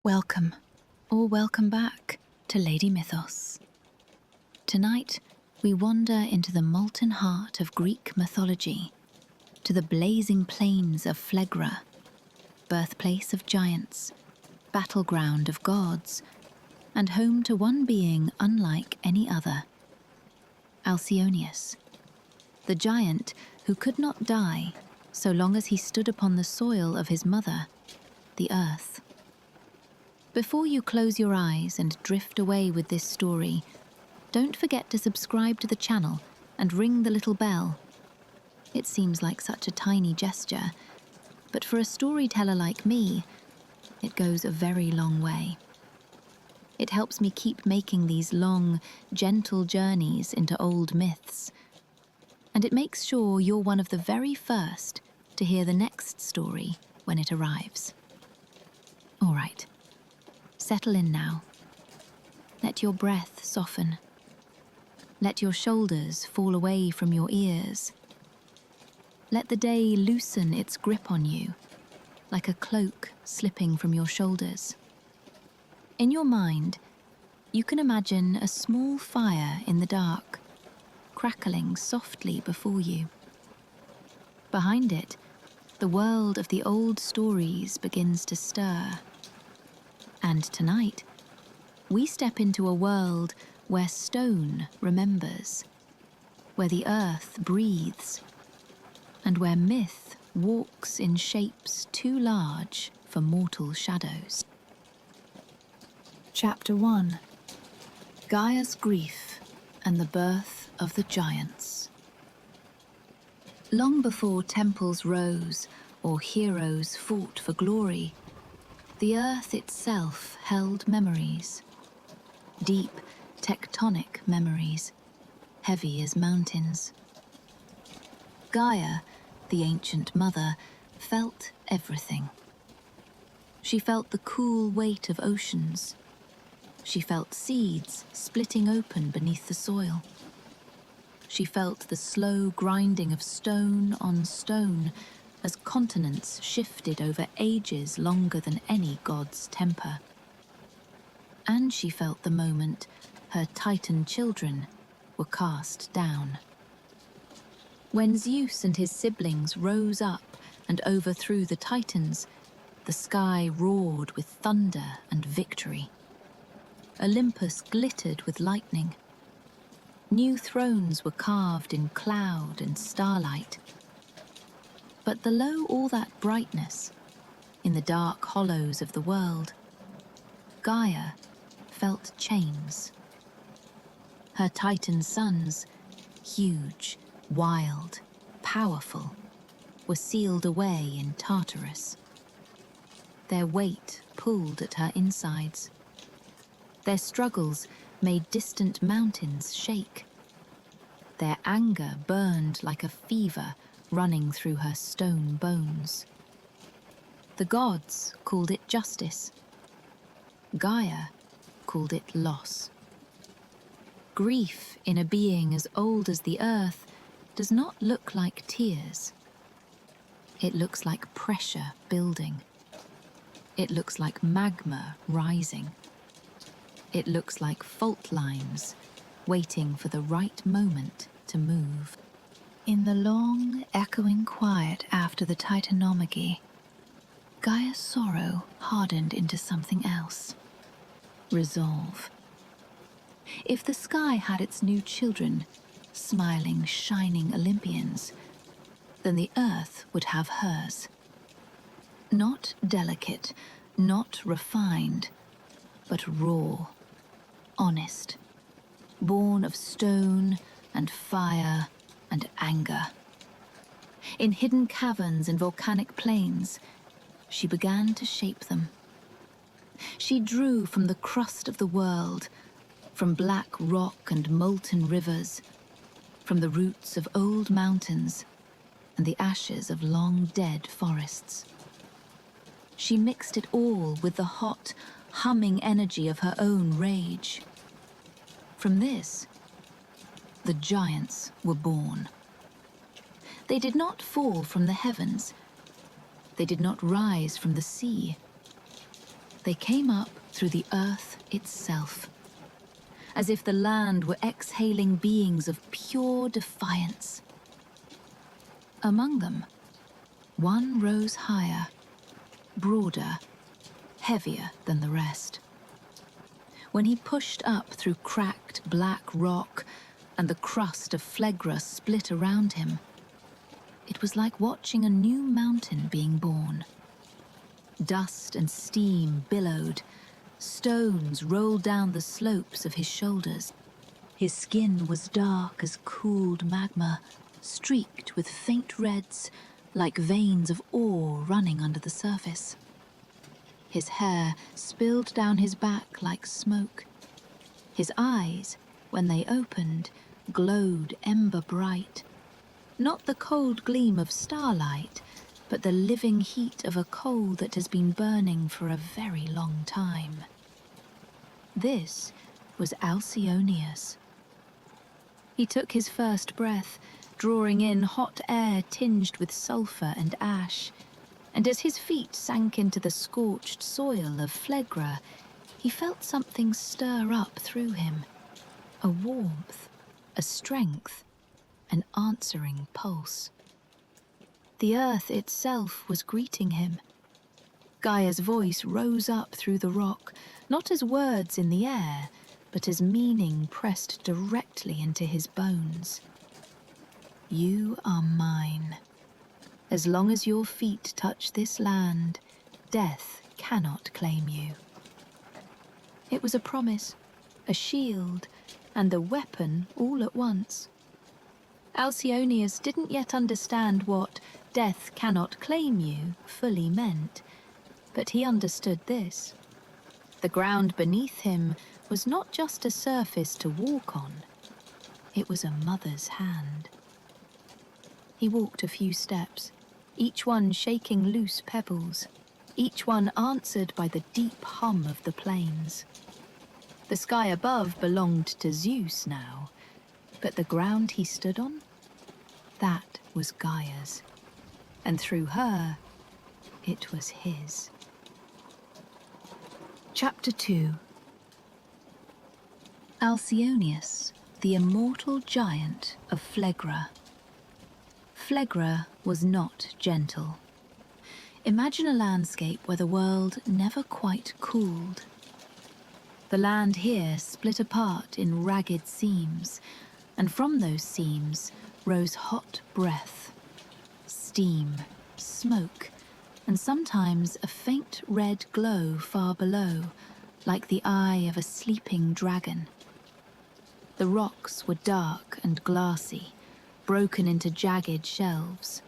Welcome, or welcome back, to Lady Mythos. Tonight, we wander into the molten heart of Greek mythology, to the blazing plains of Phlegra, birthplace of giants, battleground of gods, and home to one being unlike any other, Alcyoneus, the giant who could not die so long as he stood upon the soil of his mother, the earth. Before you close your eyes and drift away with this story, don't forget to subscribe to the channel and ring the little bell. It seems like such a tiny gesture, but for a storyteller like me, it goes a very long way. It helps me keep making these long, gentle journeys into old myths, and it makes sure you're one of the very first to hear the next story when it arrives. All right. Settle in now. Let your breath soften. Let your shoulders fall away from your ears. Let the day loosen its grip on you, like a cloak slipping from your shoulders. In your mind, you can imagine a small fire in the dark, crackling softly before you. Behind it, the world of the old stories begins to stir. And tonight, we step into a world where stone remembers, where the earth breathes, and where myth walks in shapes too large for mortal shadows. Chapter 1: Gaia's Grief and the Birth of the Giants. Long before temples rose or heroes fought for glory, the earth itself held memories. Deep, tectonic memories, heavy as mountains. Gaia, the ancient mother, felt everything. She felt the cool weight of oceans. She felt seeds splitting open beneath the soil. She felt the slow grinding of stone on stone as continents shifted over ages longer than any god's temper. And she felt the moment her Titan children were cast down. When Zeus and his siblings rose up and overthrew the Titans, the sky roared with thunder and victory. Olympus glittered with lightning. New thrones were carved in cloud and starlight. But below all that brightness, in the dark hollows of the world, Gaia felt chains. Her Titan sons, huge, wild, powerful, were sealed away in Tartarus. Their weight pulled at her insides. Their struggles made distant mountains shake. Their anger burned like a fever running through her stone bones. The gods called it justice. Gaia called it loss. Grief in a being as old as the earth does not look like tears. It looks like pressure building. It looks like magma rising. It looks like fault lines waiting for the right moment to move. In the long, echoing quiet after the Titanomachy, Gaia's sorrow hardened into something else. Resolve. If the sky had its new children, smiling, shining Olympians, then the earth would have hers. Not delicate, not refined, but raw, honest, born of stone and fire and anger. In hidden caverns and volcanic plains, she began to shape them. She drew from the crust of the world, from black rock and molten rivers, from the roots of old mountains and the ashes of long-dead forests. She mixed it all with the hot, humming energy of her own rage. From this, the giants were born. They did not fall from the heavens. They did not rise from the sea. They came up through the earth itself, as if the land were exhaling beings of pure defiance. Among them, one rose higher, broader, heavier than the rest. When he pushed up through cracked black rock and the crust of Phlegra split around him, it was like watching a new mountain being born. Dust and steam billowed, stones rolled down the slopes of his shoulders. His skin was dark as cooled magma, streaked with faint reds, like veins of ore running under the surface. His hair spilled down his back like smoke. His eyes, when they opened, glowed ember bright. Not the cold gleam of starlight, but the living heat of a coal that has been burning for a very long time. This was Alcyoneus. He took his first breath, drawing in hot air tinged with sulfur and ash, and as his feet sank into the scorched soil of Phlegra, he felt something stir up through him. A warmth, a strength, an answering pulse. The earth itself was greeting him. Gaia's voice rose up through the rock, not as words in the air, but as meaning pressed directly into his bones. You are mine. As long as your feet touch this land, death cannot claim you. It was a promise, a shield, and a weapon all at once. Alcyoneus didn't yet understand what death cannot claim you fully meant, but he understood this. The ground beneath him was not just a surface to walk on, it was a mother's hand. He walked a few steps, each one shaking loose pebbles, each one answered by the deep hum of the plains. The sky above belonged to Zeus now, but the ground he stood on, that was Gaia's, and through her, it was his. Chapter 2. Alcyoneus, the immortal giant of Phlegra. Phlegra was not gentle. Imagine a landscape where the world never quite cooled. The land here split apart in ragged seams, and from those seams rose hot breath, steam, smoke, and sometimes a faint red glow far below, like the eye of a sleeping dragon. The rocks were dark and glassy, broken into jagged shelves.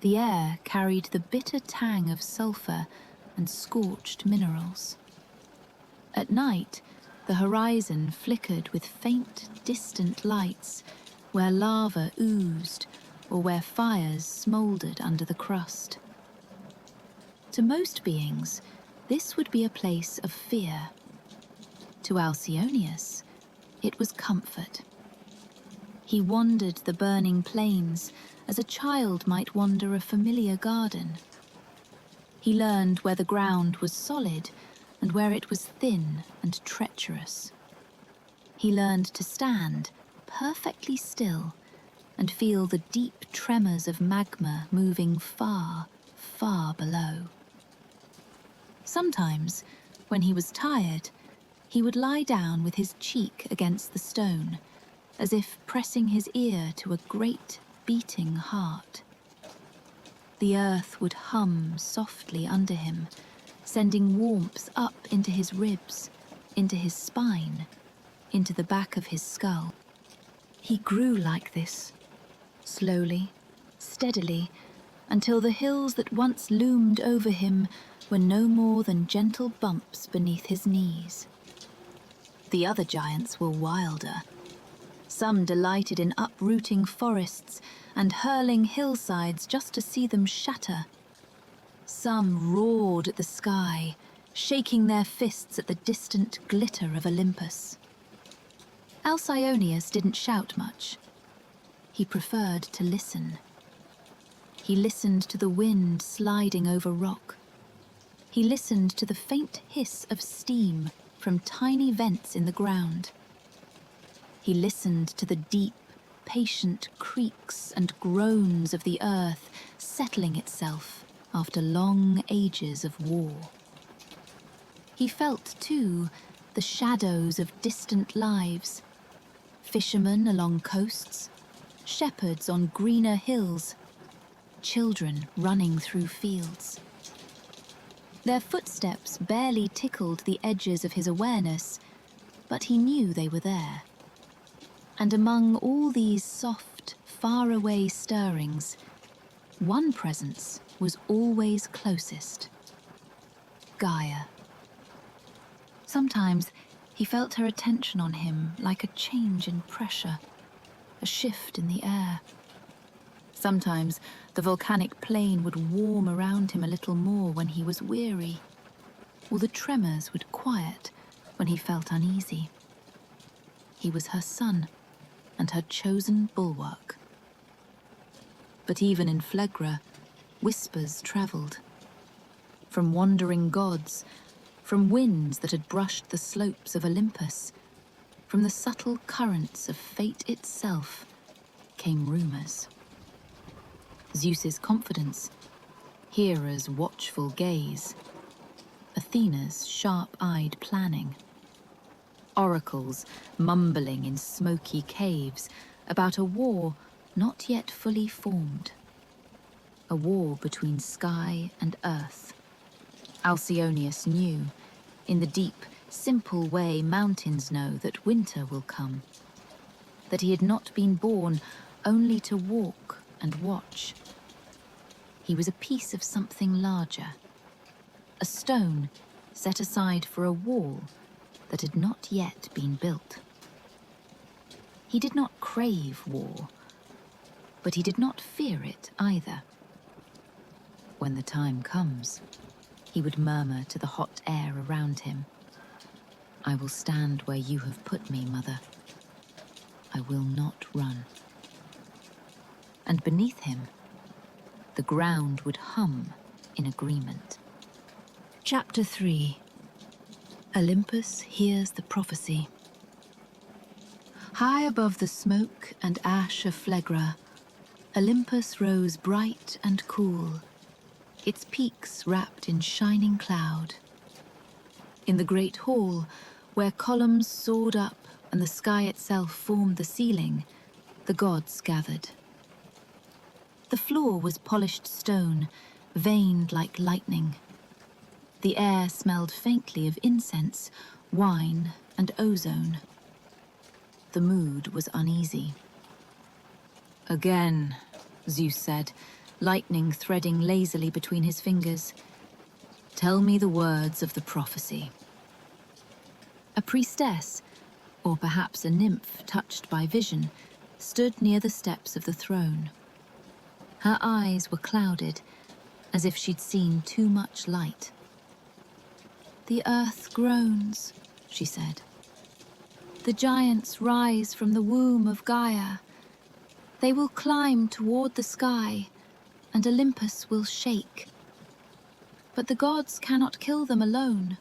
The air carried the bitter tang of sulfur and scorched minerals. At night, the horizon flickered with faint, distant lights where lava oozed or where fires smoldered under the crust. To most beings, this would be a place of fear. To Alcyoneus, it was comfort. He wandered the burning plains as a child might wander a familiar garden. He learned where the ground was solid and where it was thin and treacherous. He learned to stand perfectly still and feel the deep tremors of magma moving far, far below. Sometimes, when he was tired, he would lie down with his cheek against the stone, as if pressing his ear to a great, beating heart. The earth would hum softly under him, sending warmth up into his ribs, into his spine, into the back of his skull. He grew like this, slowly, steadily, until the hills that once loomed over him were no more than gentle bumps beneath his knees. The other giants were wilder. Some delighted in uprooting forests and hurling hillsides just to see them shatter. Some roared at the sky, shaking their fists at the distant glitter of Olympus. Alcyoneus didn't shout much. He preferred to listen. He listened to the wind sliding over rock. he listened to the faint hiss of steam from tiny vents in the ground. He listened to the deep, patient creaks and groans of the earth settling itself after long ages of war. He felt, too, the shadows of distant lives, fishermen along coasts, shepherds on greener hills, children running through fields. Their footsteps barely tickled the edges of his awareness, but he knew they were there. And among all these soft, faraway stirrings, one presence was always closest: Gaia. Sometimes he felt her attention on him like a change in pressure, a shift in the air. Sometimes the volcanic plain would warm around him a little more when he was weary, or the tremors would quiet when he felt uneasy. He was her son, and her chosen bulwark. But even in Phlegra, whispers travelled. From wandering gods, from winds that had brushed the slopes of Olympus, from the subtle currents of fate itself, came rumours. Zeus's confidence, Hera's watchful gaze, Athena's sharp-eyed planning, oracles mumbling in smoky caves about a war not yet fully formed. A war between sky and earth. Alcyoneus knew, in the deep, simple way mountains know, that winter will come. That he had not been born only to walk and watch. He was a piece of something larger. A stone set aside for a wall that had not yet been built. He did not crave war, but he did not fear it either. When the time comes, he would murmur to the hot air around him, "I will stand where you have put me, Mother. I will not run." And beneath him, the ground would hum in agreement. Chapter 3. Olympus hears the prophecy. High above the smoke and ash of Phlegra, Olympus rose bright and cool, its peaks wrapped in shining cloud. In the great hall, where columns soared up and the sky itself formed the ceiling, the gods gathered. The floor was polished stone, veined like lightning. The air smelled faintly of incense, wine, and ozone. The mood was uneasy. "Again," Zeus said, lightning threading lazily between his fingers. "Tell me the words of the prophecy." A priestess, or perhaps a nymph touched by vision, stood near the steps of the throne. Her eyes were clouded, as if she'd seen too much light. "The earth groans," she said. "The giants rise from the womb of Gaia. They will climb toward the sky, and Olympus will shake. But the gods cannot kill them alone.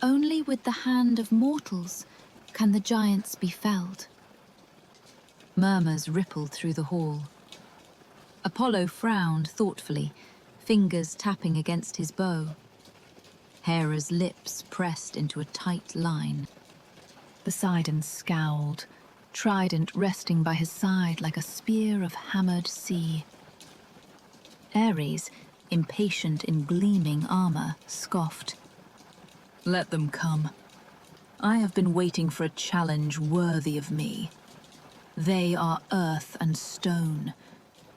Only with the hand of mortals can the giants be felled." Murmurs rippled through the hall. Apollo frowned thoughtfully, fingers tapping against his bow. Hera's lips pressed into a tight line. Poseidon scowled, trident resting by his side like a spear of hammered sea. Ares, impatient in gleaming armor, scoffed. "Let them come. I have been waiting for a challenge worthy of me. They are earth and stone,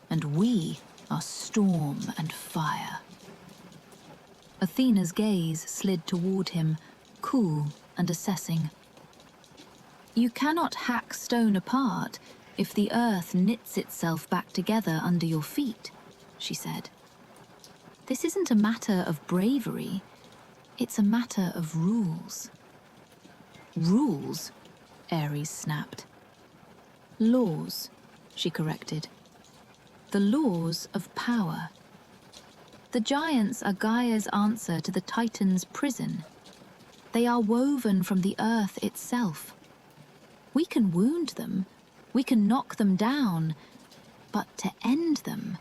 and we are storm and fire." Athena's gaze slid toward him, cool and assessing. "You cannot hack stone apart if the earth knits itself back together under your feet," she said. "This isn't a matter of bravery, it's a matter of rules." "Rules?" Ares snapped. "Laws," she corrected. "The laws of power." The giants are Gaia's answer to the Titan's prison. They are woven from the earth itself. We can wound them, we can knock them down, but to end them,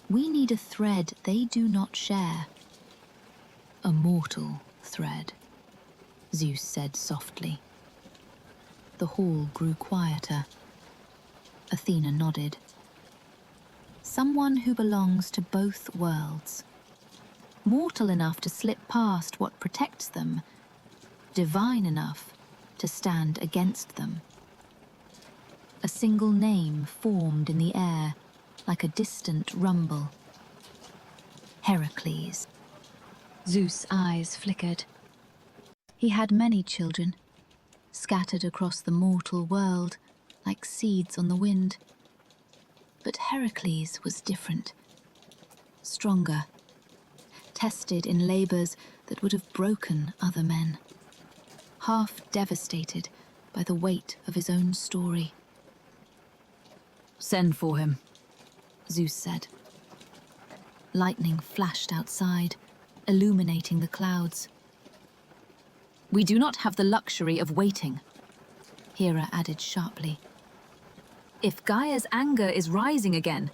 we need a thread they do not share. A mortal thread, Zeus said softly. The hall grew quieter. Athena nodded. Someone who belongs to both worlds. Mortal enough to slip past what protects them, divine enough to stand against them. A single name formed in the air, like a distant rumble. Heracles. Zeus' eyes flickered. He had many children, scattered across the mortal world like seeds on the wind. But Heracles was different, stronger, tested in labors that would have broken other men, half devastated by the weight of his own story. "Send for him," Zeus said. Lightning flashed outside, illuminating the clouds. "We do not have the luxury of waiting," Hera added sharply. "If Gaia's anger is rising again,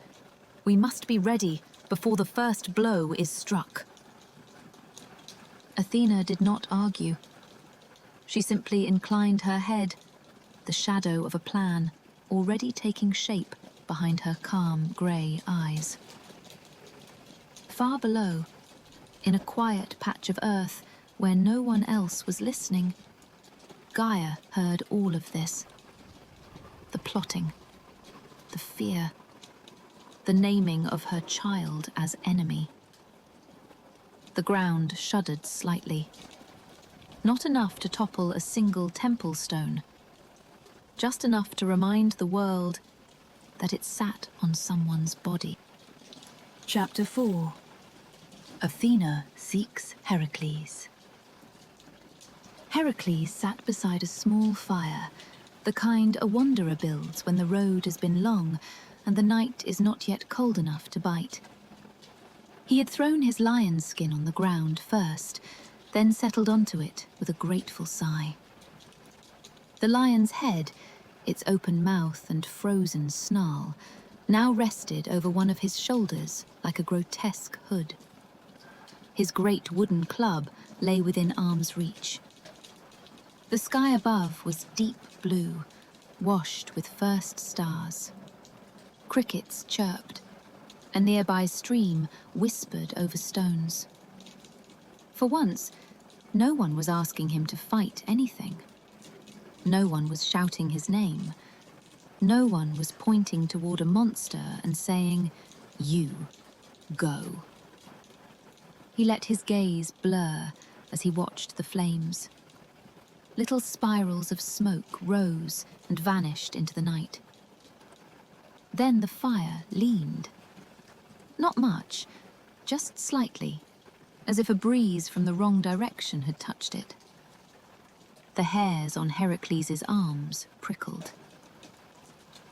we must be ready before the first blow is struck." Athena did not argue. She simply inclined her head, the shadow of a plan already taking shape behind her calm grey eyes. Far below, in a quiet patch of earth where no one else was listening, Gaia heard all of this. The plotting, the fear, the naming of her child as enemy. The ground shuddered slightly. Not enough to topple a single temple stone, just enough to remind the world that it sat on someone's body. Chapter 4. Athena seeks Heracles. Heracles sat beside a small fire, the kind a wanderer builds when the road has been long and the night is not yet cold enough to bite. He had thrown his lion's skin on the ground first, then settled onto it with a grateful sigh. The lion's head, its open mouth and frozen snarl, now rested over one of his shoulders like a grotesque hood. His great wooden club lay within arm's reach. The sky above was deep blue, washed with first stars. Crickets chirped. A nearby stream whispered over stones. For once, no one was asking him to fight anything. No one was shouting his name. No one was pointing toward a monster and saying, "You, go." He let his gaze blur as he watched the flames. Little spirals of smoke rose and vanished into the night. Then the fire leaned. Not much, just slightly, as if a breeze from the wrong direction had touched it. The hairs on Heracles' arms prickled.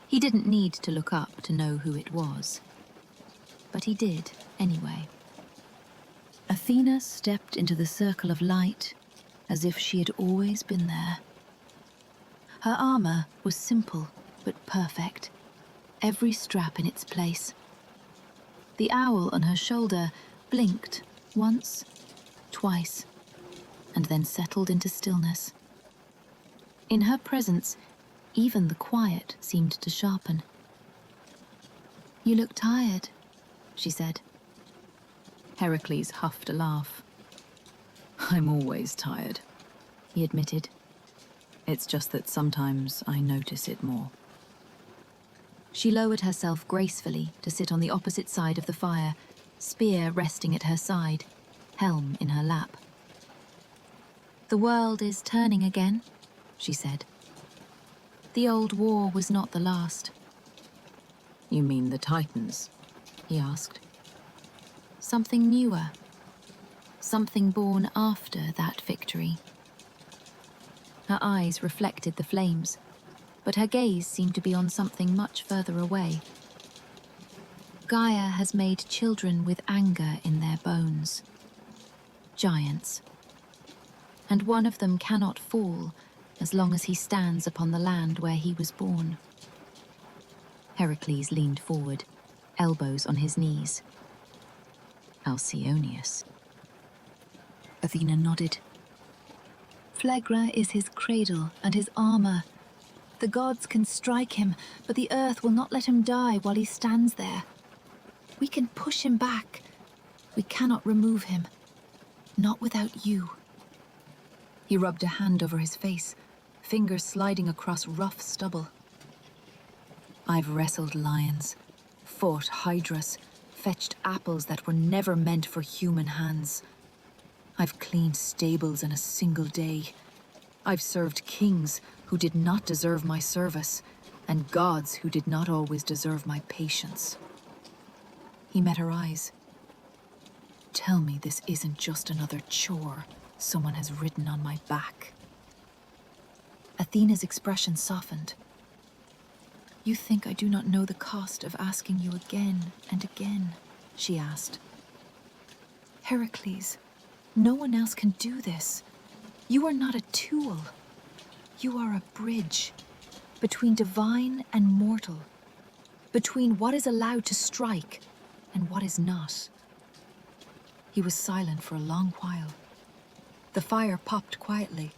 He didn't need to look up to know who it was, but he did anyway. Athena stepped into the circle of light as if she had always been there. Her armor was simple but perfect, every strap in its place. The owl on her shoulder blinked once, twice, and then settled into stillness. In her presence, even the quiet seemed to sharpen. "You look tired," she said. Heracles huffed a laugh. "I'm always tired," he admitted. "It's just that sometimes I notice it more." She lowered herself gracefully to sit on the opposite side of the fire, spear resting at her side, helm in her lap. "The world is turning again," she said. "The old war was not the last." "You mean the Titans?" he asked. "Something newer. Something born after that victory." Her eyes reflected the flames, but her gaze seemed to be on something much further away. Gaia has made children with anger in their bones. Giants. And one of them cannot fall as long as he stands upon the land where he was born. Heracles leaned forward, elbows on his knees. Alcyoneus. Athena nodded. Phlegra is his cradle and his armor. The gods can strike him, but the earth will not let him die while he stands there. We can push him back. We cannot remove him. Not without you. He rubbed a hand over his face, fingers sliding across rough stubble. I've wrestled lions, fought hydras, fetched apples that were never meant for human hands. I've cleaned stables in a single day. I've served kings who did not deserve my service, and gods who did not always deserve my patience. He met her eyes. Tell me this isn't just another chore someone has written on my back. Athena's expression softened. You think I do not know the cost of asking you again and again, she asked. Heracles, no one else can do this. You are not a tool. You are a bridge between divine and mortal, between what is allowed to strike and what is not. He was silent for a long while. The fire popped quietly.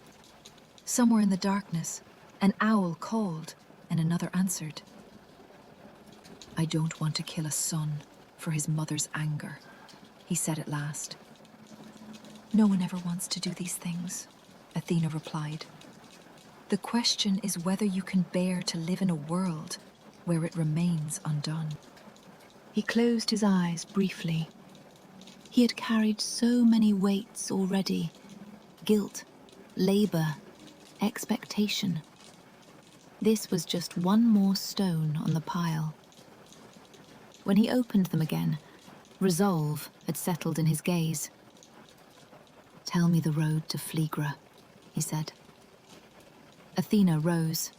Somewhere in the darkness, an owl called and another answered. I don't want to kill a son for his mother's anger, he said at last. No one ever wants to do these things, Athena replied. The question is whether you can bear to live in a world where it remains undone. He closed his eyes briefly. He had carried so many weights already. Guilt, labor, expectation. This was just one more stone on the pile. When he opened them again, resolve had settled in his gaze. Tell me the road to Phlegra, he said. Athena rose.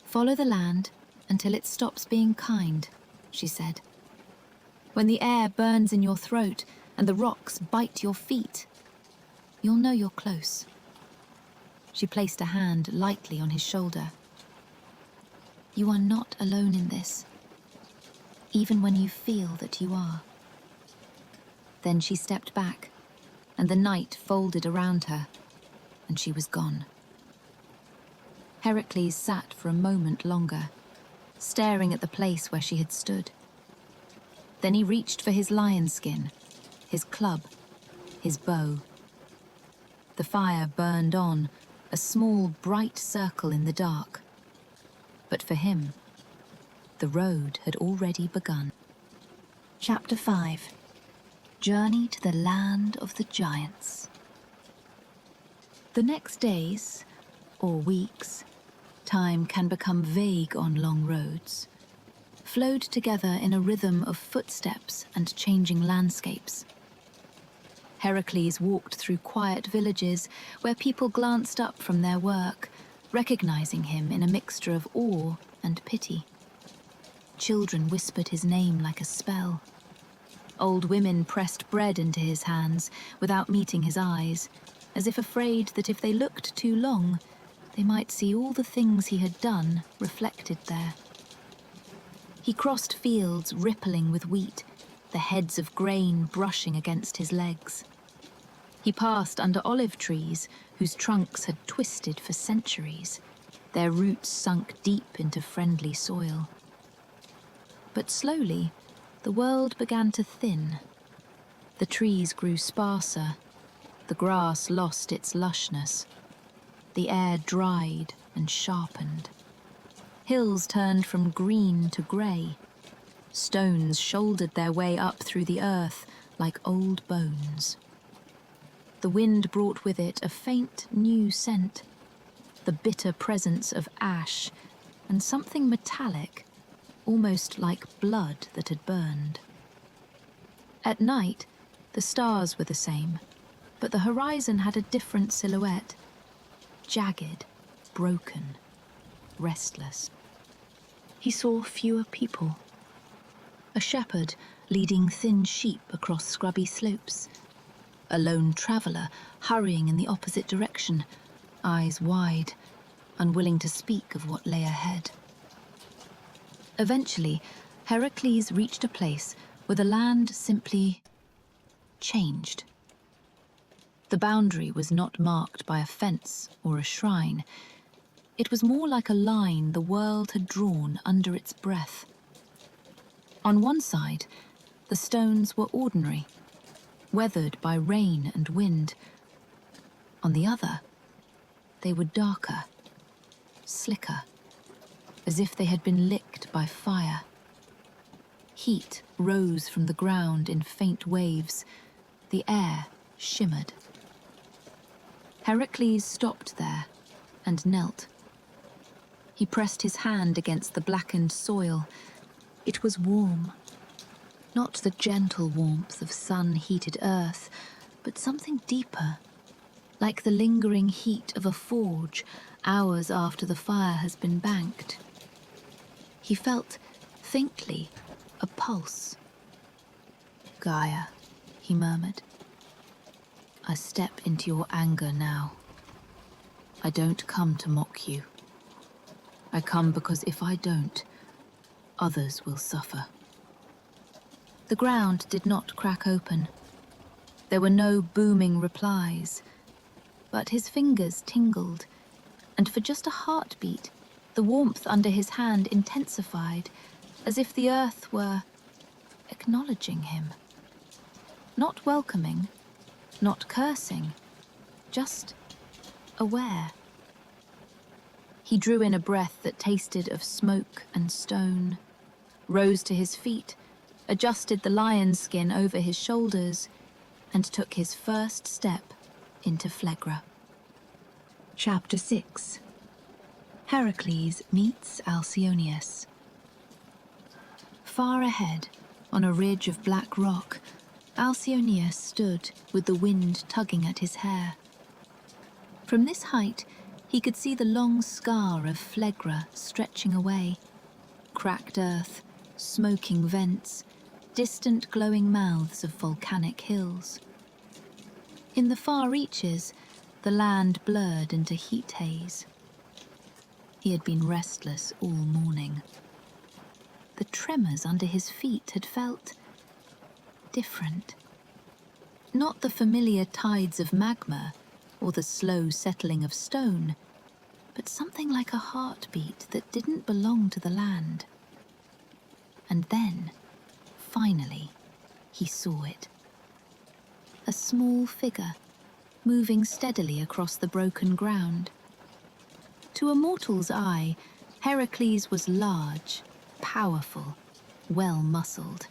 Follow the land until it stops being kind, she said. When the air burns in your throat and the rocks bite your feet, you'll know you're close. She placed a hand lightly on his shoulder. You are not alone in this, even when you feel that you are. Then she stepped back, and the night folded around her, and she was gone. Heracles sat for a moment longer, staring at the place where she had stood. Then he reached for his lion skin, his club, his bow. The fire burned on, a small, bright circle in the dark. But for him, the road had already begun. Chapter 5. Journey to the Land of the Giants. The next days, or weeks, time can become vague on long roads, flowed together in a rhythm of footsteps and changing landscapes. Heracles walked through quiet villages where people glanced up from their work, recognizing him in a mixture of awe and pity. Children whispered his name like a spell. Old women pressed bread into his hands without meeting his eyes, as if afraid that if they looked too long, they might see all the things he had done reflected there. He crossed fields rippling with wheat, the heads of grain brushing against his legs. He passed under olive trees whose trunks had twisted for centuries, their roots sunk deep into friendly soil. But slowly, the world began to thin. The trees grew sparser, the grass lost its lushness, the air dried and sharpened. Hills turned from green to grey. Stones shouldered their way up through the earth like old bones. The wind brought with it a faint new scent, the bitter presence of ash and something metallic, almost like blood that had burned. At night, the stars were the same, but the horizon had a different silhouette, jagged, broken, restless. He saw fewer people. A shepherd leading thin sheep across scrubby slopes. A lone traveller hurrying in the opposite direction, eyes wide, unwilling to speak of what lay ahead. Eventually, Heracles reached a place where the land simply changed. The boundary was not marked by a fence or a shrine. It was more like a line the world had drawn under its breath. On one side, the stones were ordinary, weathered by rain and wind. On the other, they were darker, slicker, as if they had been licked by fire. Heat rose from the ground in faint waves. The air shimmered. Heracles stopped there and knelt. He pressed his hand against the blackened soil. It was warm. Not the gentle warmth of sun-heated earth, but something deeper, like the lingering heat of a forge hours after the fire has been banked. He felt, faintly, a pulse. "Gaia," he murmured. "I step into your anger now. I don't come to mock you. I come because if I don't, others will suffer." The ground did not crack open. There were no booming replies, but his fingers tingled, and for just a heartbeat, the warmth under his hand intensified, as if the earth were acknowledging him. Not welcoming, not cursing, just aware. He drew in a breath that tasted of smoke and stone, rose to his feet, adjusted the lion's skin over his shoulders, and took his first step into Phlegra. Chapter 6. Heracles meets Alcyoneus. Far ahead, on a ridge of black rock, Alcyoneus stood with the wind tugging at his hair. From this height, he could see the long scar of Phlegra stretching away. Cracked earth, smoking vents, distant glowing mouths of volcanic hills. In the far reaches, the land blurred into heat haze. He had been restless all morning. The tremors under his feet had felt different. Not the familiar tides of magma or the slow settling of stone, but something like a heartbeat that didn't belong to the land. And then, finally, he saw it. A small figure, moving steadily across the broken ground. To a mortal's eye, Heracles was large, powerful, well-muscled.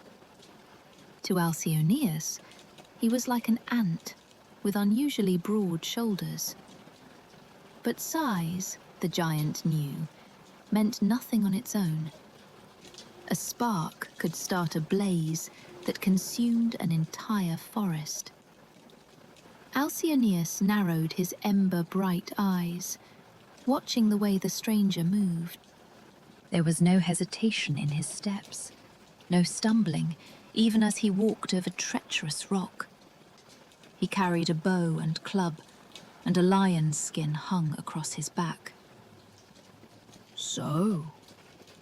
To Alcyoneus, he was like an ant with unusually broad shoulders. But size, the giant knew, meant nothing on its own. A spark could start a blaze that consumed an entire forest. Alcyoneus narrowed his ember-bright eyes, watching the way the stranger moved. There was no hesitation in his steps, no stumbling, even as he walked over treacherous rock. He carried a bow and club, and a lion's skin hung across his back. "So,"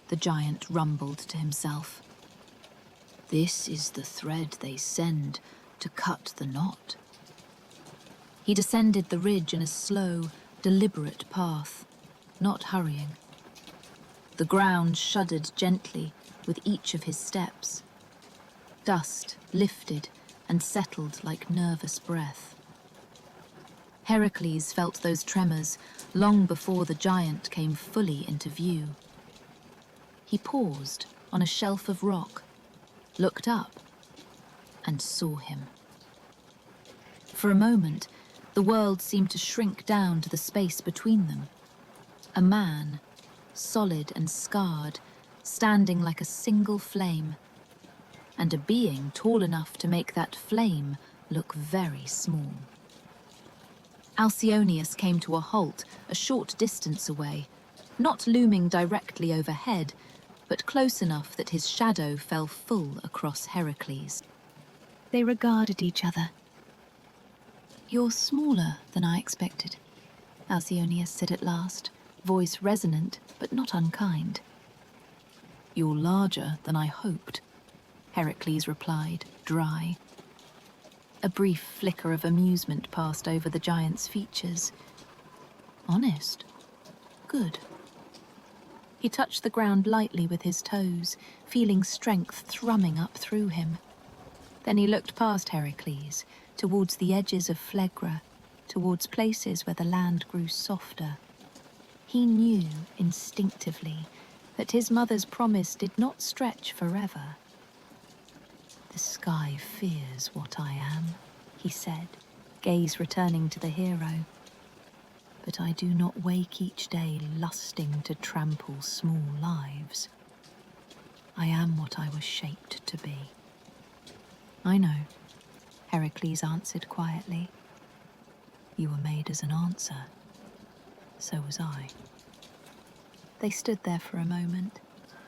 the giant rumbled to himself, "this is the thread they send to cut the knot." He descended the ridge in a slow, deliberate path, not hurrying. The ground shuddered gently with each of his steps. Dust lifted and settled like nervous breath. Heracles felt those tremors long before the giant came fully into view. He paused on a shelf of rock, looked up, and saw him. For a moment, the world seemed to shrink down to the space between them. A man, solid and scarred, standing like a single flame, and a being tall enough to make that flame look very small. Alcyoneus came to a halt a short distance away, not looming directly overhead, but close enough that his shadow fell full across Heracles. They regarded each other. "You're smaller than I expected," Alcyoneus said at last, voice resonant but not unkind. "You're larger than I hoped," Heracles replied, dry. A brief flicker of amusement passed over the giant's features. "Honest? Good." He touched the ground lightly with his toes, feeling strength thrumming up through him. Then he looked past Heracles, towards the edges of Phlegra, towards places where the land grew softer. He knew instinctively that his mother's promise did not stretch forever. "The sky fears what I am," he said, gaze returning to the hero. "But I do not wake each day lusting to trample small lives. I am what I was shaped to be." "I know," Heracles answered quietly. "You were made as an answer. So was I." They stood there for a moment,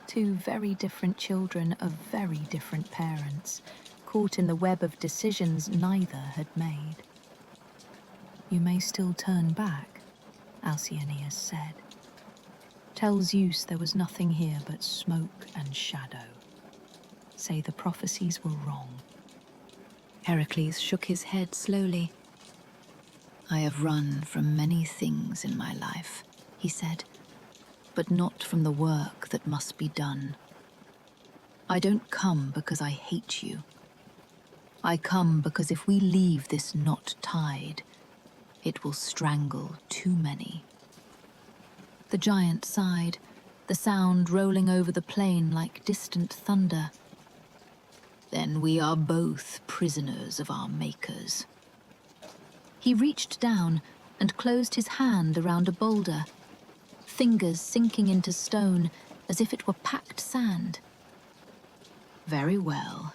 two very different children of very different parents, caught in the web of decisions neither had made. "You may still turn back," Alcyoneus said. "Tell Zeus there was nothing here but smoke and shadow. Say the prophecies were wrong." Heracles shook his head slowly. "I have run from many things in my life," he said, "but not from the work that must be done. I don't come because I hate you. I come because if we leave this knot tied, it will strangle too many." The giant sighed, the sound rolling over the plain like distant thunder. "Then we are both prisoners of our makers." He reached down and closed his hand around a boulder, fingers sinking into stone as if it were packed sand. "Very well,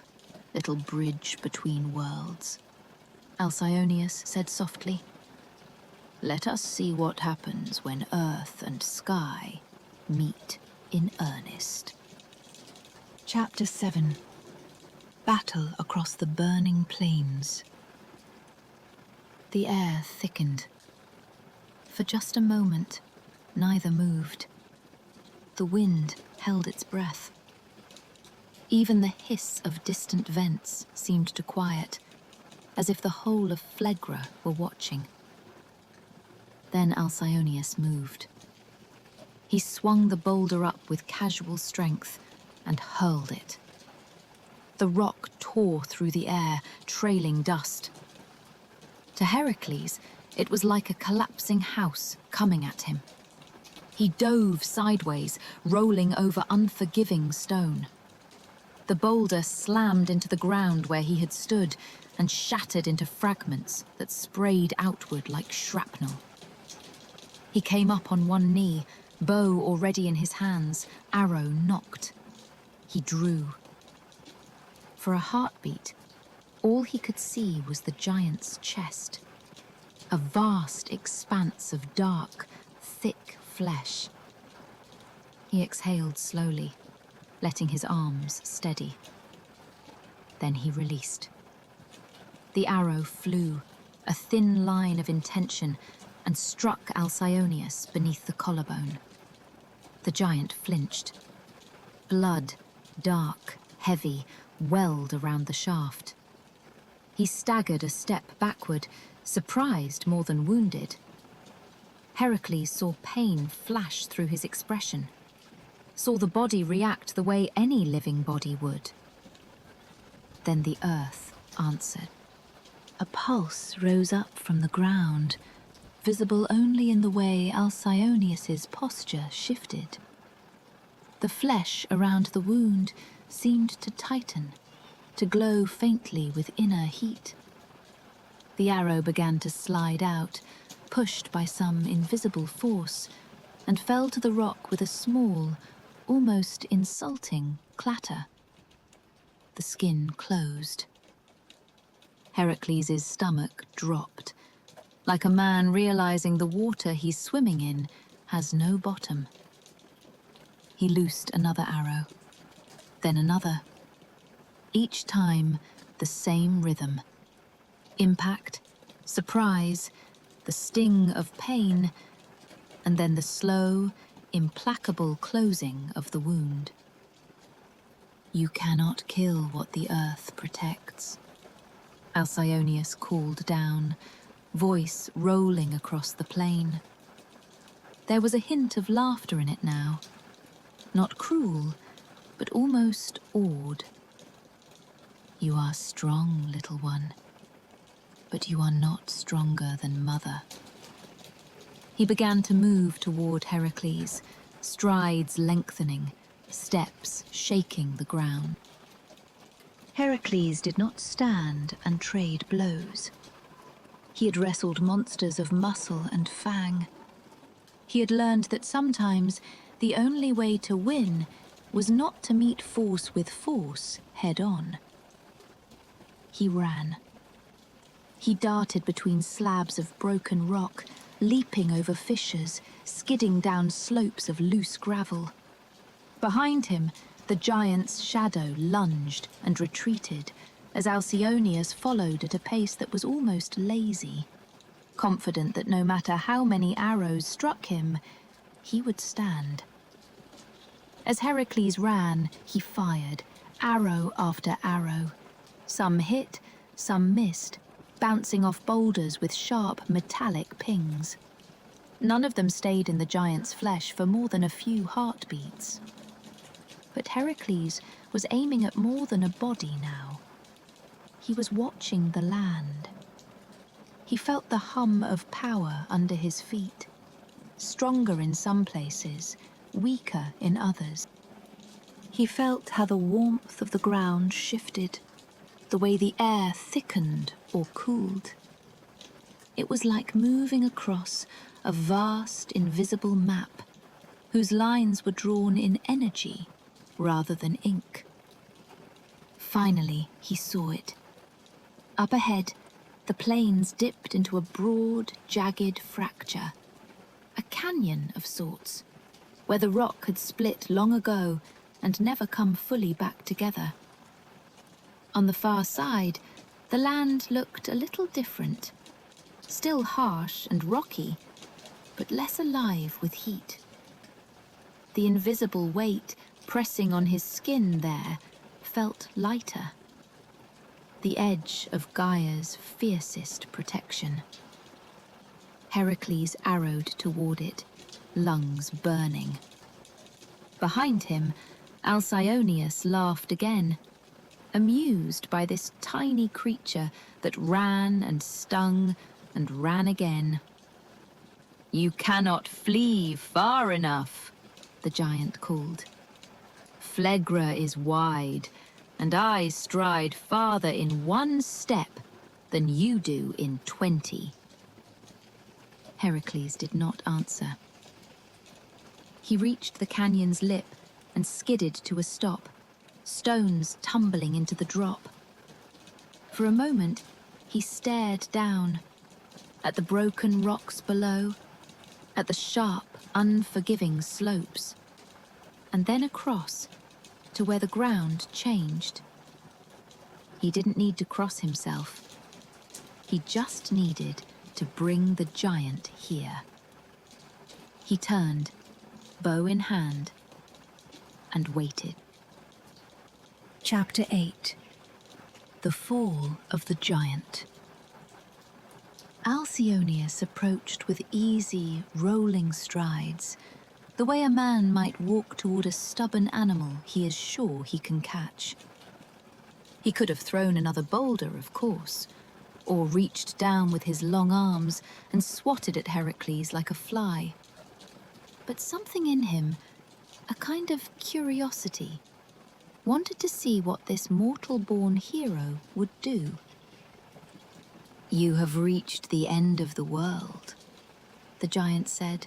little bridge between worlds," Alcyoneus said softly. "Let us see what happens when earth and sky meet in earnest." Chapter 7. Battle across the burning plains. The air thickened. For just a moment, neither moved. The wind held its breath. Even the hiss of distant vents seemed to quiet, as if the whole of Phlegra were watching. Then Alcyoneus moved. He swung the boulder up with casual strength and hurled it. The rock tore through the air, trailing dust. To Heracles, it was like a collapsing house coming at him. He dove sideways, rolling over unforgiving stone. The boulder slammed into the ground where he had stood and shattered into fragments that sprayed outward like shrapnel. He came up on one knee, bow already in his hands, arrow nocked. He drew. For a heartbeat, all he could see was the giant's chest. A vast expanse of dark, thick flesh. He exhaled slowly, letting his arms steady. Then he released. The arrow flew, a thin line of intention, and struck Alcyoneus beneath the collarbone. The giant flinched. Blood, dark, heavy, welled around the shaft. He staggered a step backward, surprised more than wounded. Heracles saw pain flash through his expression, saw the body react the way any living body would. Then the earth answered. A pulse rose up from the ground, visible only in the way Alcyoneus's posture shifted. The flesh around the wound seemed to tighten, to glow faintly with inner heat. The arrow began to slide out, pushed by some invisible force, and fell to the rock with a small, almost insulting clatter. The skin closed. Heracles' stomach dropped, like a man realizing the water he's swimming in has no bottom. He loosed another arrow, then another. Each time, the same rhythm. Impact, surprise, the sting of pain, and then the slow, implacable closing of the wound. You cannot kill what the earth protects, Alcyoneus called down, voice rolling across the plain. There was a hint of laughter in it now, not cruel, but almost awed. You are strong, little one, but you are not stronger than Mother. He began to move toward Heracles, strides lengthening, steps shaking the ground. Heracles did not stand and trade blows. He had wrestled monsters of muscle and fang. He had learned that sometimes the only way to win was not to meet force with force head-on. He ran. He darted between slabs of broken rock, leaping over fissures, skidding down slopes of loose gravel. Behind him, the giant's shadow lunged and retreated as Alcyoneus followed at a pace that was almost lazy, confident that no matter how many arrows struck him, he would stand. As Heracles ran, he fired, arrow after arrow. Some hit, some missed, bouncing off boulders with sharp, metallic pings. None of them stayed in the giant's flesh for more than a few heartbeats. But Heracles was aiming at more than a body now. He was watching the land. He felt the hum of power under his feet, stronger in some places, weaker in others. He felt how the warmth of the ground shifted, the way the air thickened or cooled. It was like moving across a vast, invisible map, whose lines were drawn in energy rather than ink. Finally, he saw it. Up ahead, the plains dipped into a broad, jagged fracture, a canyon of sorts, where the rock had split long ago and never come fully back together. On the far side, the land looked a little different, still harsh and rocky, but less alive with heat. The invisible weight pressing on his skin there felt lighter. The edge of Gaia's fiercest protection. Heracles arrowed toward it, lungs burning. Behind him, Alcyoneus laughed again, amused by this tiny creature that ran and stung and ran again. "You cannot flee far enough," the giant called. "Phlegra is wide, and I stride farther in one step than you do in 20. Heracles did not answer. He reached the canyon's lip and skidded to a stop, stones tumbling into the drop. For a moment, he stared down, at the broken rocks below, at the sharp, unforgiving slopes, and then across to where the ground changed. He didn't need to cross himself. He just needed to bring the giant here. He turned, bow in hand, and waited. Chapter 8. The Fall of the Giant. Alcyoneus approached with easy, rolling strides, the way a man might walk toward a stubborn animal he is sure he can catch. He could have thrown another boulder, of course, or reached down with his long arms and swatted at Heracles like a fly. But something in him, a kind of curiosity, wanted to see what this mortal-born hero would do. "You have reached the end of the world," the giant said,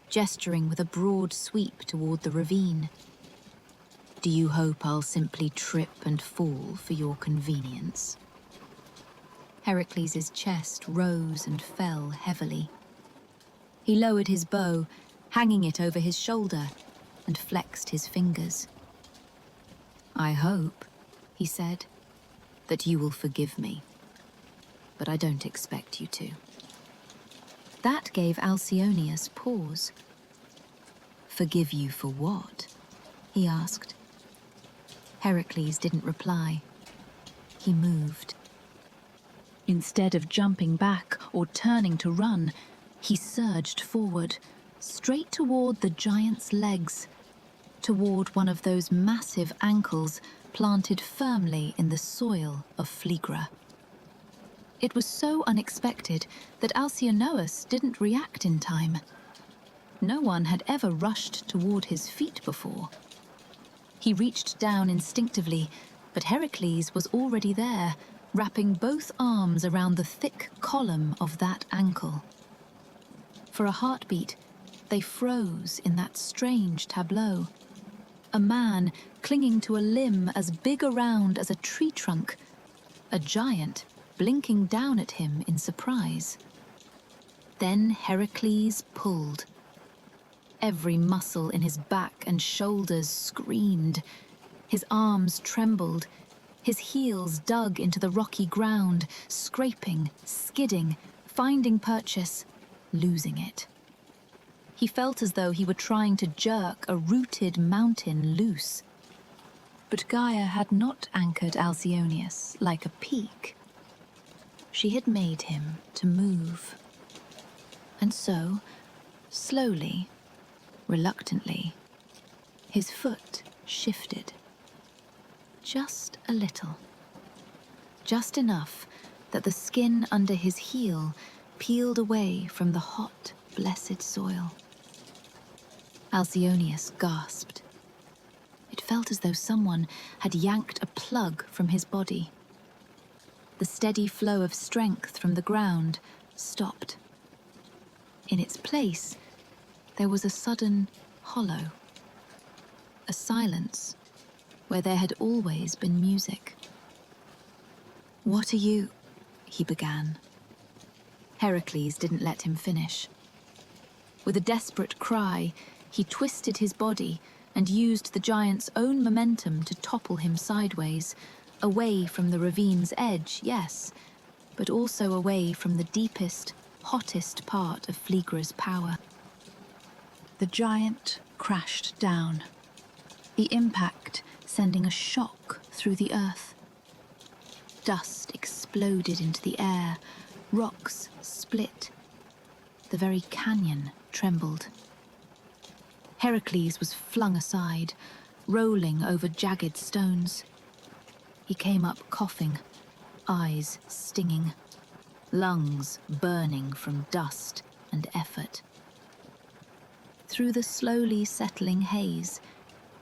gesturing with a broad sweep toward the ravine. "Do you hope I'll simply trip and fall for your convenience?" Heracles' chest rose and fell heavily. He lowered his bow, hanging it over his shoulder, and flexed his fingers. "I hope," he said, "that you will forgive me. But I don't expect you to." That gave Alcyoneus pause. "Forgive you for what?" he asked. Heracles didn't reply. He moved. Instead of jumping back or turning to run, he surged forward, straight toward the giant's legs, toward one of those massive ankles planted firmly in the soil of Phlegra. It was so unexpected that Alcyoneus didn't react in time. No one had ever rushed toward his feet before. He reached down instinctively, but Heracles was already there, wrapping both arms around the thick column of that ankle. For a heartbeat, they froze in that strange tableau. A man clinging to a limb as big around as a tree trunk, a giant blinking down at him in surprise. Then Heracles pulled. Every muscle in his back and shoulders screamed. His arms trembled. His heels dug into the rocky ground, scraping, skidding, finding purchase, losing it. He felt as though he were trying to jerk a rooted mountain loose. But Gaia had not anchored Alcyoneus like a peak. She had made him to move. And so, slowly, reluctantly, his foot shifted. Just a little. Just enough that the skin under his heel peeled away from the hot, blessed soil. Alcyoneus gasped. It felt as though someone had yanked a plug from his body. The steady flow of strength from the ground stopped. In its place, there was a sudden hollow. A silence where there had always been music. "What are you?" he began. Heracles didn't let him finish. With a desperate cry, he twisted his body and used the giant's own momentum to topple him sideways, away from the ravine's edge, yes, but also away from the deepest, hottest part of Phlegra's power. The giant crashed down, the impact sending a shock through the earth. Dust exploded into the air, rocks split. The very canyon trembled. Heracles was flung aside, rolling over jagged stones. He came up coughing, eyes stinging, lungs burning from dust and effort. Through the slowly settling haze,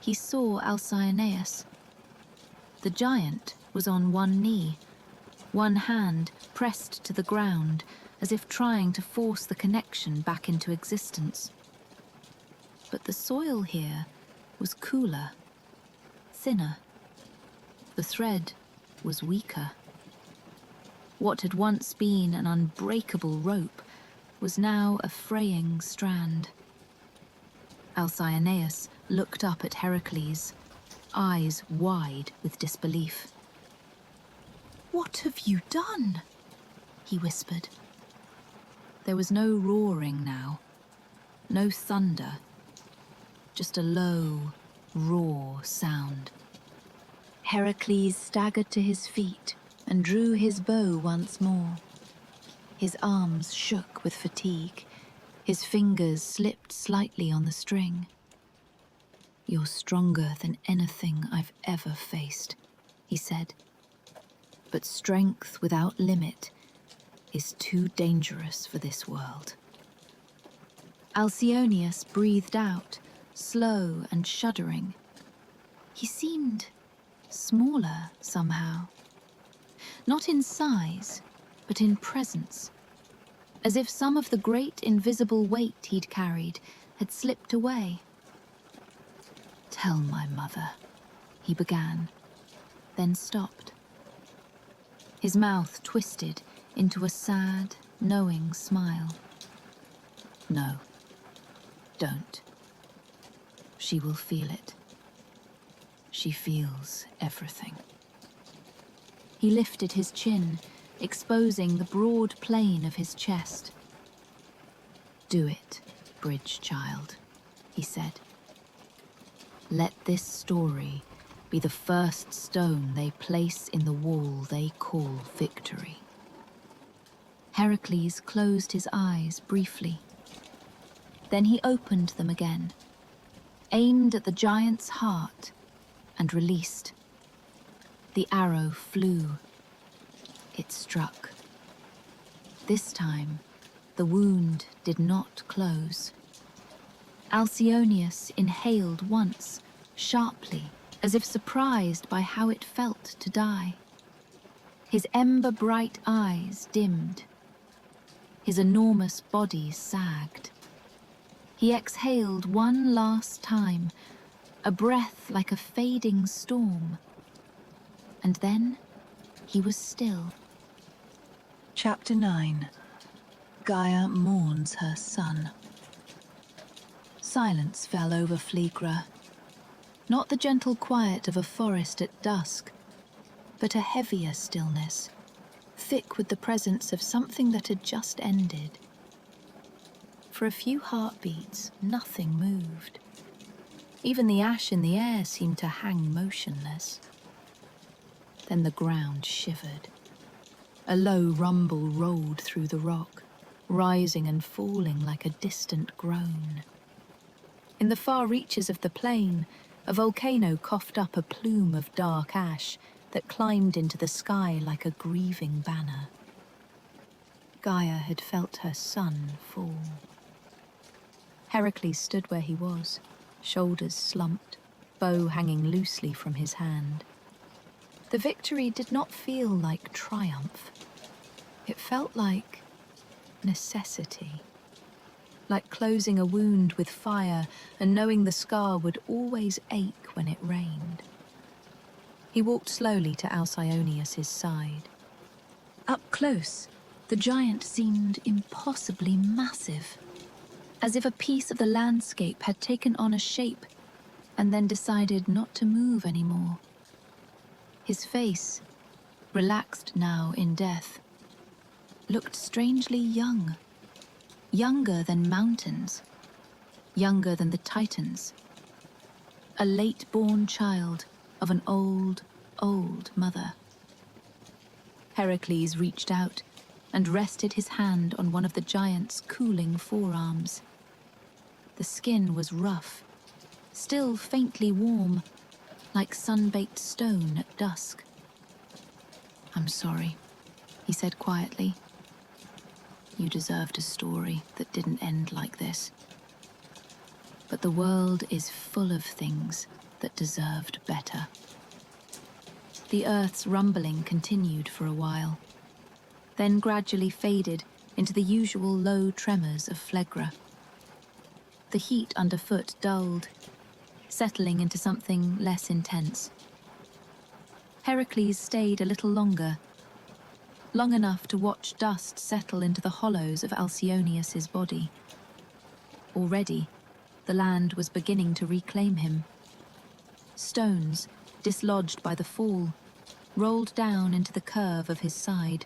he saw Alcyoneus. The giant was on one knee, one hand pressed to the ground, as if trying to force the connection back into existence. But the soil here was cooler, thinner. The thread was weaker. What had once been an unbreakable rope was now a fraying strand. Alcyoneus looked up at Heracles, eyes wide with disbelief. "What have you done?" he whispered. There was no roaring now, no thunder, just a low, raw sound. Heracles staggered to his feet and drew his bow once more. His arms shook with fatigue. His fingers slipped slightly on the string. "You're stronger than anything I've ever faced," he said. "But strength without limit is too dangerous for this world." Alcyoneus breathed out, slow and shuddering. He seemed smaller somehow. Not in size, but in presence. As if some of the great invisible weight he'd carried had slipped away. "Tell my mother," he began, then stopped. His mouth twisted into a sad, knowing smile. "No, don't." She will feel it. She feels everything. He lifted his chin, exposing the broad plane of his chest. Do it, bridge child, he said. Let this story be the first stone they place in the wall they call victory. Heracles closed his eyes briefly. Then he opened them again, aimed at the giant's heart, and released. The arrow flew. It struck. This time, the wound did not close. Alcyoneus inhaled once, sharply, as if surprised by how it felt to die. His ember-bright eyes dimmed. His enormous body sagged. He exhaled one last time, a breath like a fading storm. And then he was still. Chapter 9. Gaia mourns her son. Silence fell over Phlegra. Not the gentle quiet of a forest at dusk, but a heavier stillness, thick with the presence of something that had just ended. For a few heartbeats, nothing moved. Even the ash in the air seemed to hang motionless. Then the ground shivered. A low rumble rolled through the rock, rising and falling like a distant groan. In the far reaches of the plain, a volcano coughed up a plume of dark ash that climbed into the sky like a grieving banner. Gaia had felt her son fall. Heracles stood where he was, shoulders slumped, bow hanging loosely from his hand. The victory did not feel like triumph. It felt like necessity. Like closing a wound with fire and knowing the scar would always ache when it rained. He walked slowly to Alcyoneus' side. Up close, the giant seemed impossibly massive, as if a piece of the landscape had taken on a shape and then decided not to move anymore. His face, relaxed now in death, looked strangely young. Younger than mountains, younger than the Titans. A late-born child of an old, old mother. Heracles reached out and rested his hand on one of the giant's cooling forearms. The skin was rough, still faintly warm, like sun-baked stone at dusk. I'm sorry, he said quietly. You deserved a story that didn't end like this. But the world is full of things that deserved better. The earth's rumbling continued for a while, then gradually faded into the usual low tremors of Phlegra. The heat underfoot dulled, settling into something less intense. Heracles stayed a little longer, long enough to watch dust settle into the hollows of Alcyoneus' body. Already, the land was beginning to reclaim him. Stones, dislodged by the fall, rolled down into the curve of his side.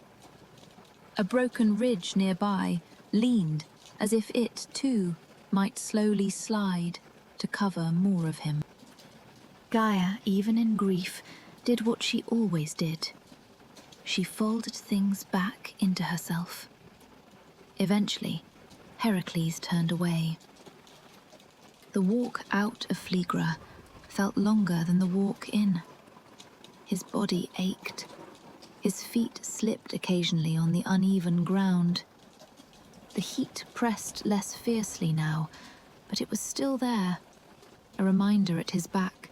A broken ridge nearby leaned as if it, too, might slowly slide to cover more of him. Gaia, even in grief, did what she always did. She folded things back into herself. Eventually, Heracles turned away. The walk out of Phlegra felt longer than the walk in. His body ached. His feet slipped occasionally on the uneven ground. The heat pressed less fiercely now, but it was still there, a reminder at his back.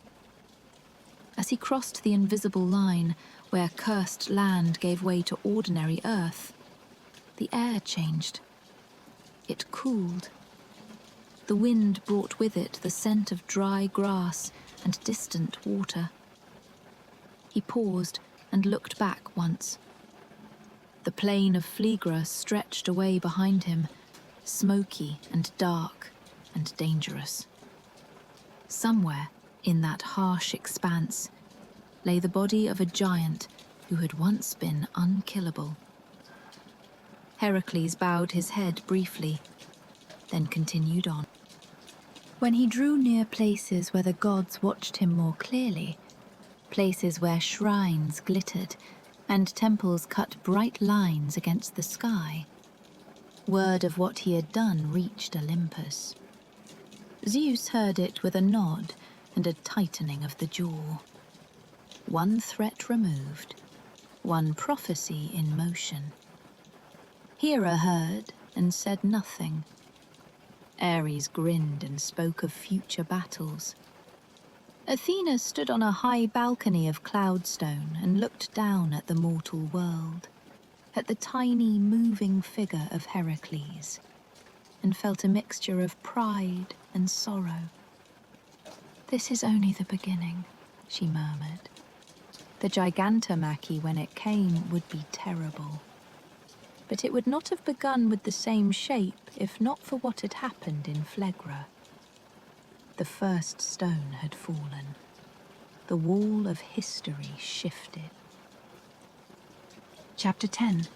As he crossed the invisible line, where cursed land gave way to ordinary earth, the air changed. It cooled. The wind brought with it the scent of dry grass and distant water. He paused and looked back once. The plain of Phlegra stretched away behind him, smoky and dark and dangerous. Somewhere in that harsh expanse lay the body of a giant who had once been unkillable. Heracles bowed his head briefly, then continued on. When he drew near places where the gods watched him more clearly, places where shrines glittered and temples cut bright lines against the sky, word of what he had done reached Olympus. Zeus heard it with a nod and a tightening of the jaw. One threat removed, one prophecy in motion. Hera heard and said nothing. Ares grinned and spoke of future battles. Athena stood on a high balcony of cloudstone and looked down at the mortal world, at the tiny moving figure of Heracles, and felt a mixture of pride and sorrow. "This is only the beginning," she murmured. The Gigantomachy, when it came, would be terrible. But it would not have begun with the same shape if not for what had happened in Phlegra. The first stone had fallen. The wall of history shifted. Chapter 10.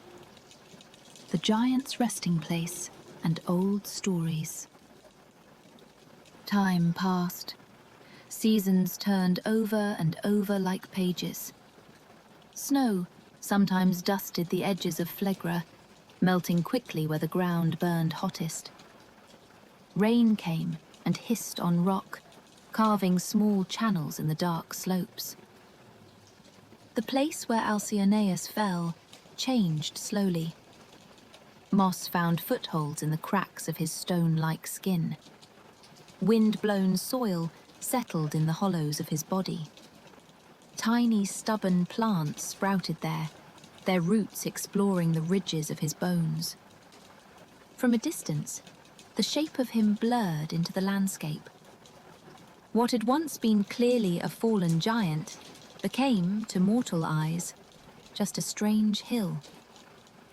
The Giant's Resting Place and Old Stories. Time passed. Seasons turned over and over like pages. Snow sometimes dusted the edges of Phlegra, melting quickly where the ground burned hottest. Rain came and hissed on rock, carving small channels in the dark slopes. The place where Alcyoneus fell changed slowly. Moss found footholds in the cracks of his stone-like skin. Wind-blown soil settled in the hollows of his body. Tiny, stubborn plants sprouted there, their roots exploring the ridges of his bones. From a distance, the shape of him blurred into the landscape. What had once been clearly a fallen giant became, to mortal eyes, just a strange hill.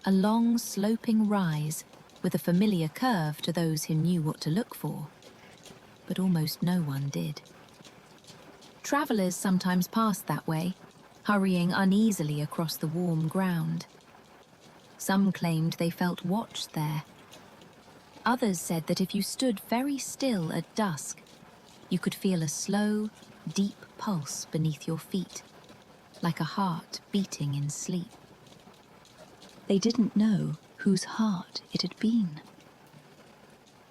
A long, sloping rise with a familiar curve to those who knew what to look for. But almost no one did. Travelers sometimes passed that way, hurrying uneasily across the warm ground. Some claimed they felt watched there. Others said that if you stood very still at dusk, you could feel a slow, deep pulse beneath your feet, like a heart beating in sleep. They didn't know whose heart it had been.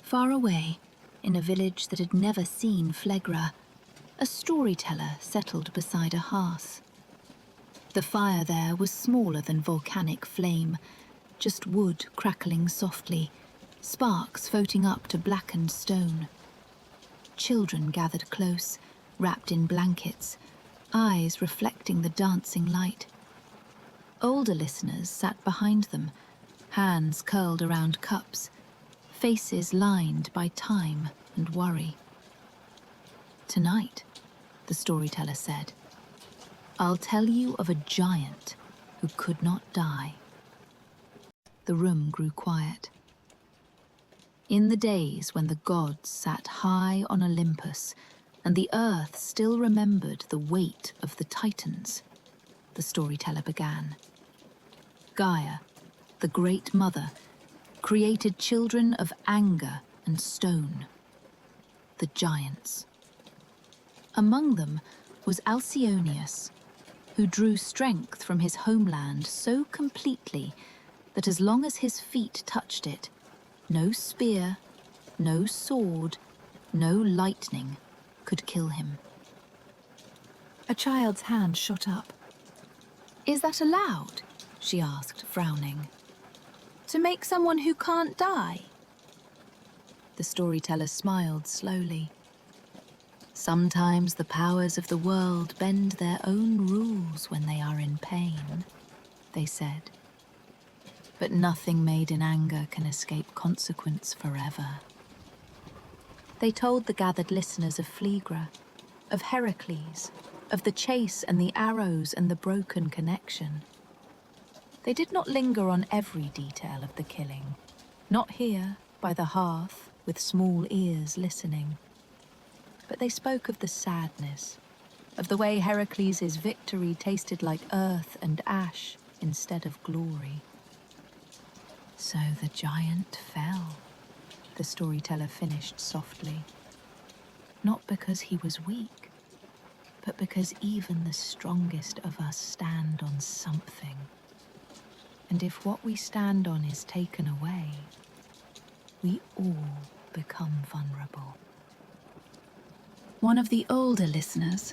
Far away, in a village that had never seen Phlegra, a storyteller settled beside a hearth. The fire there was smaller than volcanic flame, just wood crackling softly, sparks floating up to blackened stone. Children gathered close, wrapped in blankets, eyes reflecting the dancing light. Older listeners sat behind them, hands curled around cups, faces lined by time and worry. "Tonight," the storyteller said, "I'll tell you of a giant who could not die." The room grew quiet. In the days when the gods sat high on Olympus and the earth still remembered the weight of the Titans, the storyteller began. Gaia, the Great Mother, created children of anger and stone, the giants. Among them was Alcyoneus, who drew strength from his homeland so completely that as long as his feet touched it, no spear, no sword, no lightning could kill him. A child's hand shot up. "Is that allowed?" she asked, frowning. "To make someone who can't die?" The storyteller smiled slowly. "Sometimes the powers of the world bend their own rules when they are in pain," they said. "But nothing made in anger can escape consequence forever." They told the gathered listeners of Phlegra, of Heracles, of the chase and the arrows and the broken connection. They did not linger on every detail of the killing, not here, by the hearth, with small ears listening. but they spoke of the sadness, of the way Heracles' victory tasted like earth and ash instead of glory. So the giant fell, the storyteller finished softly. Not because he was weak, but because even the strongest of us stand on something. And if what we stand on is taken away, we all become vulnerable. One of the older listeners,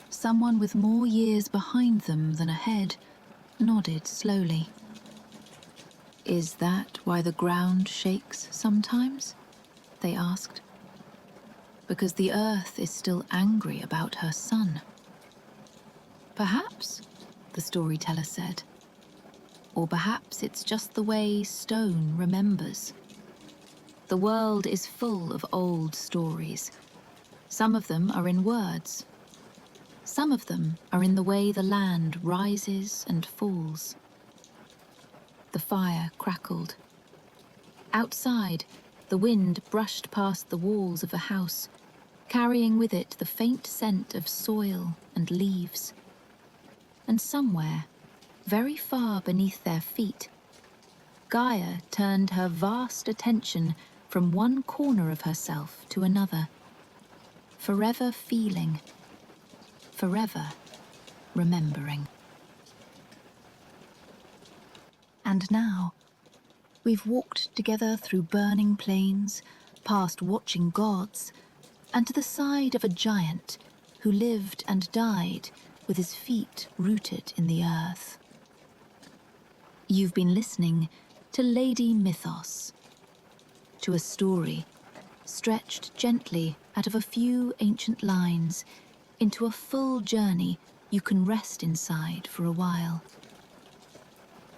someone with more years behind them than ahead, nodded slowly. "Is that why the ground shakes sometimes?" they asked. "Because the earth is still angry about her son." "Perhaps," the storyteller said. "Or perhaps it's just the way stone remembers. The world is full of old stories. Some of them are in words. Some of them are in the way the land rises and falls." The fire crackled. Outside, the wind brushed past the walls of the house, carrying with it the faint scent of soil and leaves. And somewhere, very far beneath their feet, Gaia turned her vast attention from one corner of herself to another, forever feeling, forever remembering. And now, we've walked together through burning plains, past watching gods, and to the side of a giant who lived and died with his feet rooted in the earth. You've been listening to Lady Mythos, to a story stretched gently out of a few ancient lines into a full journey you can rest inside for a while.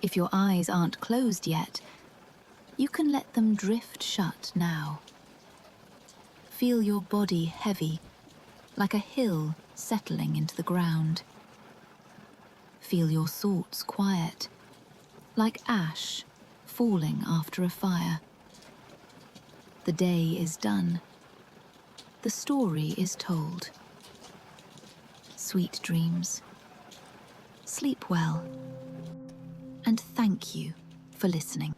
If your eyes aren't closed yet, you can let them drift shut now. Feel your body heavy, like a hill settling into the ground. Feel your thoughts quiet, like ash falling after a fire. The day is done. The story is told. Sweet dreams. Sleep well. And thank you for listening.